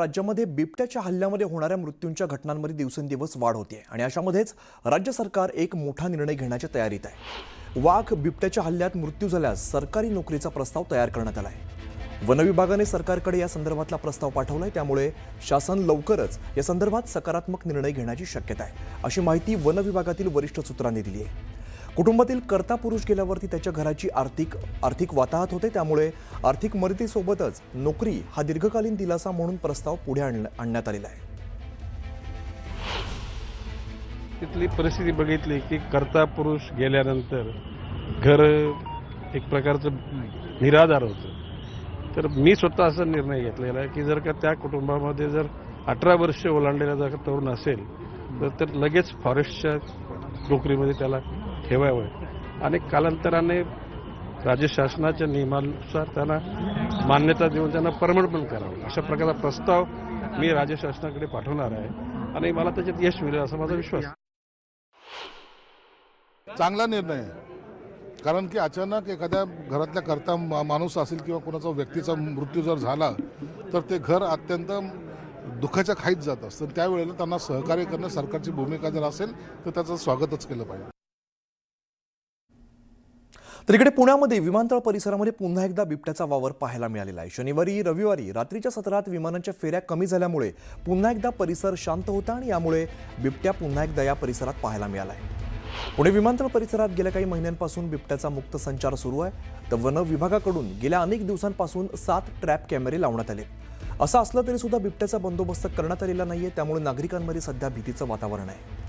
राज्यामध्ये बिबट्याच्या हल्ल्यामध्ये होणाऱ्या मृत्यूंच्या घटनांमध्ये दिवसेंदिवस वाढ होते आणि अशामध्येच राज्य सरकार एक मोठा निर्णय घेण्याच्या तयारीत आहे। वाघ बिबट्याच्या हल्ल्यात मृत्यू झाल्यास सरकारी नोकरीचा प्रस्ताव तयार करण्यात आला आहे। वन विभागाने सरकारकडे या संदर्भातला प्रस्ताव पाठवलाय, त्यामुळे शासन लवकरच या संदर्भात सकारात्मक निर्णय घेण्याची शक्यता आहे, अशी माहिती वन विभागातील वरिष्ठ सूत्रांनी दिली आहे। कुटुंबातील कर्ता पुरुष गेल्यावरती त्याच्या घराची आर्थिक वाताहत होते, त्यामुळे आर्थिक मदतीसोबतच नोकरी हा दीर्घकालीन दिलासा म्हणून प्रस्ताव पुढे आणण्यात आलेला आहे। तिथली परिस्थिती बघितली की कर्ता पुरुष गेल्यानंतर घर एक प्रकारचं निराधार होतं। तर मी स्वतः असा निर्णय घेतलेला आहे की जर का त्या कुटुंबामध्ये जर 18 वर्ष ओलांडलेला जर तरुण असेल तर लगेच फॉरेस्टच्या नोकरीमध्ये त्याला ठेवावं आणि कालांतराने राज्य शासनाच्या नियमानुसार त्यांना मान्यता देऊन त्यांना परमनंट करावं, अशा प्रकारचा प्रस्ताव मी राज्य शासनाकडे पाठवणार आहे आणि मला त्याच्यात यश मिळेल असा माझा विश्वास आहे। चांगला निर्णय आहे, कारण की अचानक एखाद्या घरातल्या कर्ता माणूस असेल किंवा कोणाचा व्यक्तीचा मृत्यू जर झाला तर ते घर अत्यंत दुःखाच्या खाईत जात असतं। त्यावेळेला त्यांना सहकार्य करणं सरकारची भूमिका जर असेल तर त्याचं स्वागतच केलं पाहिजे। तर इकडे पुण्यामध्ये विमानतळ परिसरामध्ये पुन्हा एकदा बिबट्याचा वावर पाहायला मिळालेला आहे। शनिवारी रविवारी रात्रीच्या सत्रात विमानांच्या फेऱ्या कमी झाल्यामुळे पुन्हा एकदा परिसर शांत होता आणि यामुळे बिबट्या पुन्हा एकदा या परिसरात पाहायला मिळाला आहे। पुणे विमानतळ परिसरात गेल्या काही महिन्यांपासून बिबट्याचा मुक्त संचार सुरू आहे। तर वन विभागाकडून गेल्या अनेक दिवसांपासून 7 ट्रॅप कॅमेरे लावण्यात आले। असं असलं तरी सुद्धा बिबट्याचा बंदोबस्त करण्यात आलेला नाहीये, त्यामुळे नागरिकांमध्ये सध्या भीतीचं वातावरण आहे।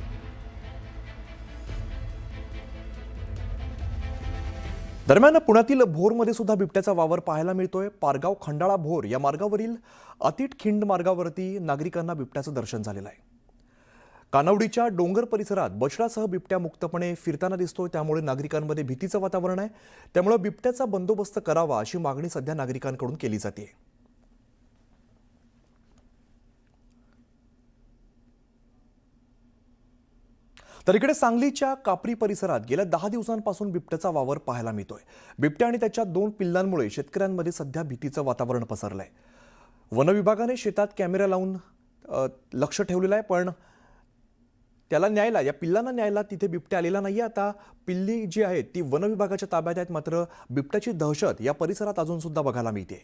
दरम्यान पुण्यातील भोरमध्ये सुद्धा बिबट्याचा वावर पाहायला मिळतोय। पारगाव खंडाळा भोर या मार्गावरील अतिट खिंड मार्गावरती नागरिकांना बिबट्याचं दर्शन झालेलं आहे। कानवडीच्या डोंगर परिसरात बछडासह बिबट्या मुक्तपणे फिरताना दिसतोय, त्यामुळे नागरिकांमध्ये भीतीचं वातावरण आहे। त्यामुळे बिबट्याचा बंदोबस्त करावा अशी मागणी सध्या नागरिकांकडून केली जाते। तर इकडे सांगलीच्या कापरी परिसरात गेल्या 10 दिवसांपासून बिबट्याचा वावर पाहायला मिळतोय। बिबट्या आणि त्याच्या 2 पिल्लांमुळे शेतकऱ्यांमध्ये सध्या भीतीचं वातावरण पसरलंय। वन विभागाने शेतात कॅमेरा लावून लक्ष ठेवलेलं आहे, पण त्याला न्यायला या पिल्लांना न्यायला तिथे बिबट्या आलेला नाहीये। आता पिल्ली जी आहेत ती वन विभागाच्या ताब्यात आहेत, मात्र बिबट्याची दहशत या परिसरात अजून सुद्धा बघायला मिळते।